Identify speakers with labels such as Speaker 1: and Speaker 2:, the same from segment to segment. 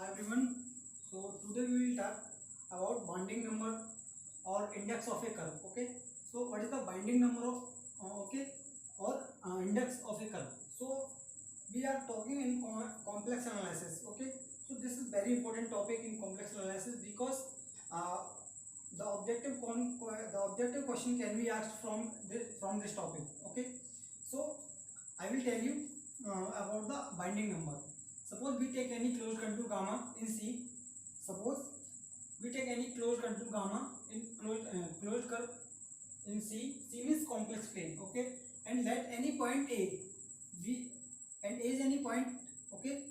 Speaker 1: Hi everyone. So today we will talk about binding number or index of a curve. Okay. So what is the binding number of or index of a curve? So we are talking in complex analysis. Okay. So this is very important topic in complex analysis because uh, the objective question can be asked from this topic. Okay. So I will tell you about the binding number. Suppose we take any closed contour gamma in C. Suppose we take any closed contour gamma in closed curve in C. C means complex plane. Okay, and let any point A, V, and A is any point. Okay,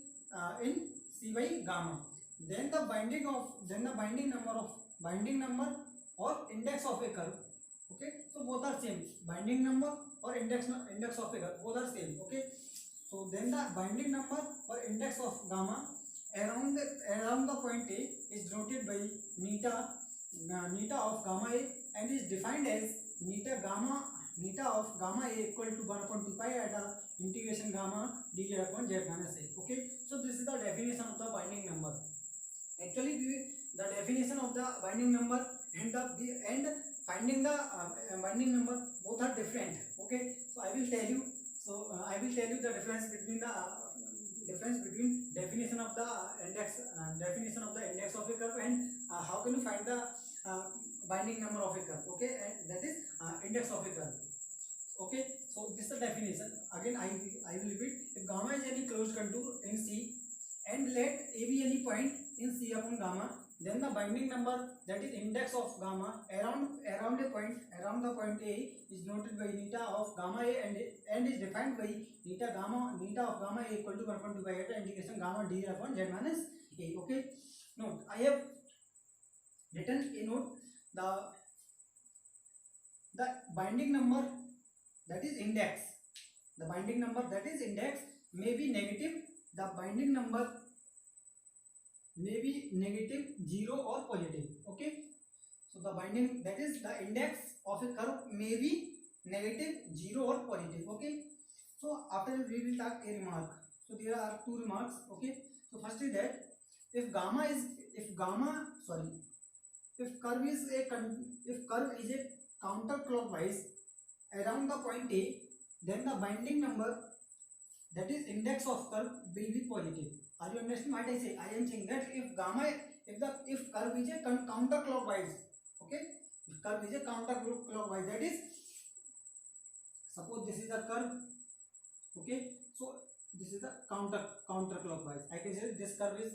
Speaker 1: in C by gamma. Then the binding number or index of a curve. Okay, so both are same. Binding number or index of a curve both are same. Okay, so then the binding number or index of gamma around the point A is denoted by neta of gamma A and is defined as neta of gamma A equal to 1 upon 2 pi at integration gamma dz upon z minus a. Okay, so this is the definition of the binding number. Actually the definition of the binding number and finding the binding number both are different. Okay, so I will tell you the difference between definition of the index of a curve and how can you find the binding number of a curve. Okay, and that is index of a curve. Okay, so this is the definition. Again I will repeat. If gamma is any closed contour in C and let A be any point in C upon gamma, then the binding number, that is index of gamma around the point A is denoted by neta of gamma A and is defined by neta of gamma A equal to 1.2 by integration gamma d upon z minus a. Okay, note I have written a note. The binding number, that is index, may be negative. The binding number may be negative, 0 or positive. Okay, so the binding, that is the index of a curve may be negative, 0 or positive. Okay, so after we will talk a remark. So there are two remarks. Okay, so first is that if curve is a counterclockwise around the point A, then the binding number, that is index of curve, will be positive. Are you understanding what I say? I am saying that if curve is a counterclockwise. Okay, if curve is a counterclockwise, that is, suppose this is the curve. Okay, so this is the counterclockwise. I can say this curve is,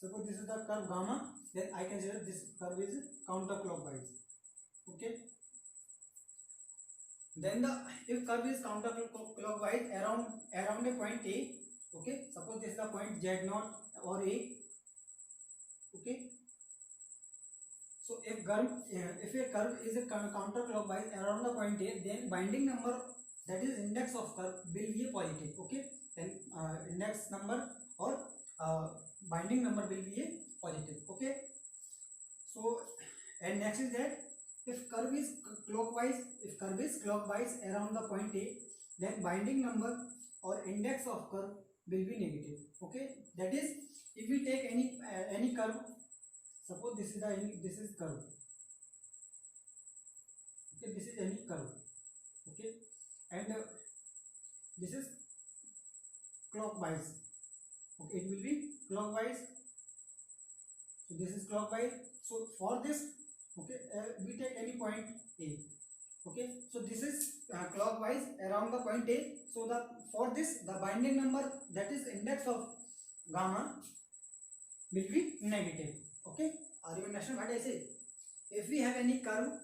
Speaker 1: suppose this is the curve gamma, then I can say that this curve is counterclockwise. Okay, then if curve is counterclockwise around a point A. Okay, suppose this is the point Z0 or A. Okay, so if a curve is a counterclockwise around the point A, then binding number, that is index of curve, will be positive. Okay, then index number or binding number will be a positive. Okay, so and next is that if curve is clockwise around the point A, then binding number or index of curve will be negative. Okay, that is, if we take any curve, suppose this is curve. Okay, this is any curve. Okay, and this is clockwise. Okay, it will be clockwise. So this is clockwise. So for this, okay, we take any point A. Okay, so this is clockwise around the point A. So for this, the binding number, that is index of gamma, will be negative. Okay, are you understand what I say? If we have any curve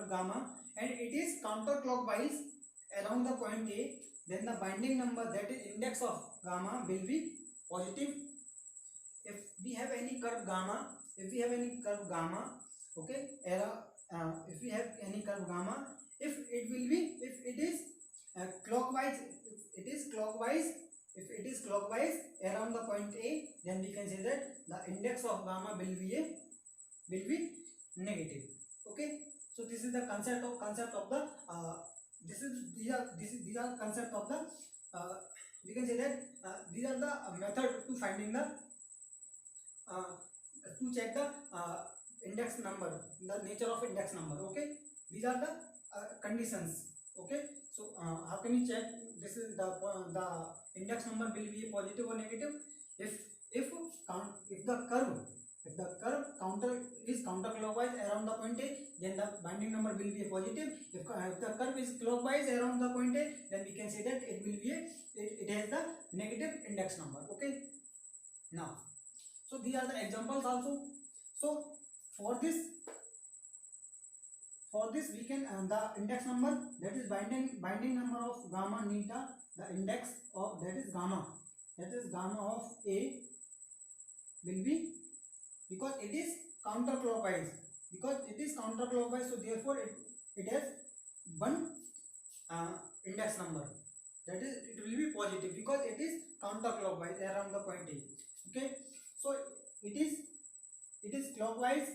Speaker 1: gamma and it is counterclockwise around the point A, then the binding number, that is index of gamma, will be positive. If we have any curve gamma, okay, if we have any curve gamma, if it is clockwise, if it is clockwise around the point A, then we can say that the index of gamma will be negative. Okay, so this is the concept of the these are concept of the we can say that these are the method to finding the to check the index number, the nature of index number. Okay, these are the conditions. Okay, so how can you check this is the index number will be positive or negative? If if the curve, if the curve counter is counterclockwise around the point A, then the binding number will be a positive. If the curve is clockwise around the point A, then we can say that it will be it has the negative index number. Okay, now so these are the examples also. So for this we can the index number, that is binding number of gamma neta, the index of that is gamma of A will be, because it is counterclockwise, so therefore it has one index number, that is it will be positive because it is counterclockwise around the point A. Okay, so it is clockwise,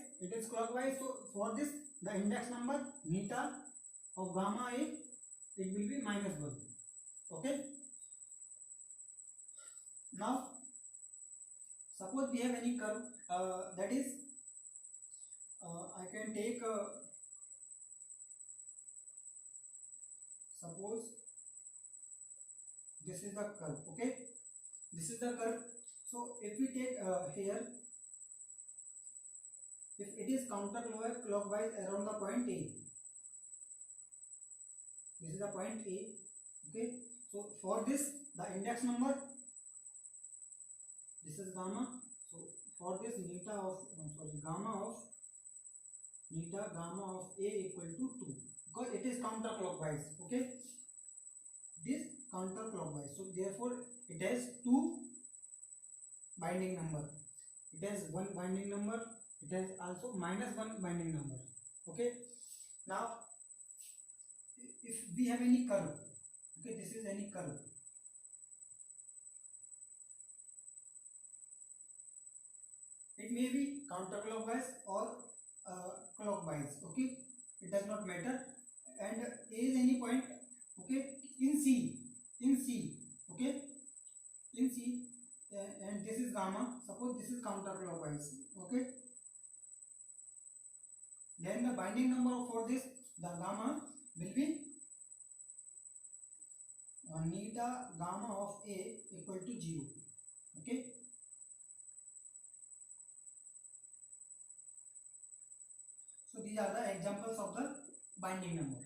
Speaker 1: so for this the index number neta of gamma A, it will be -1. Okay, now suppose we have any curve that is I can take suppose this is the curve. Okay, this is the curve. So if we take here, if it is counterclockwise around the point A, this is the point A. Okay, so for this the index number, this is gamma. So for this neta of gamma of A equal to 2, because it is counterclockwise. Okay, this counterclockwise, so therefore it has 2 binding number. It has 1 binding number, it has also -1 binding number. Okay, now if we have any curve, okay, this is any curve, it may be counterclockwise or clockwise. Okay, it does not matter, and A is any point. Okay, in C, okay, in C, and this is gamma, suppose this is counterclockwise. Okay, then the binding number for this the gamma will be neta gamma of A equal to 0. Okay, so these are the examples of the binding number.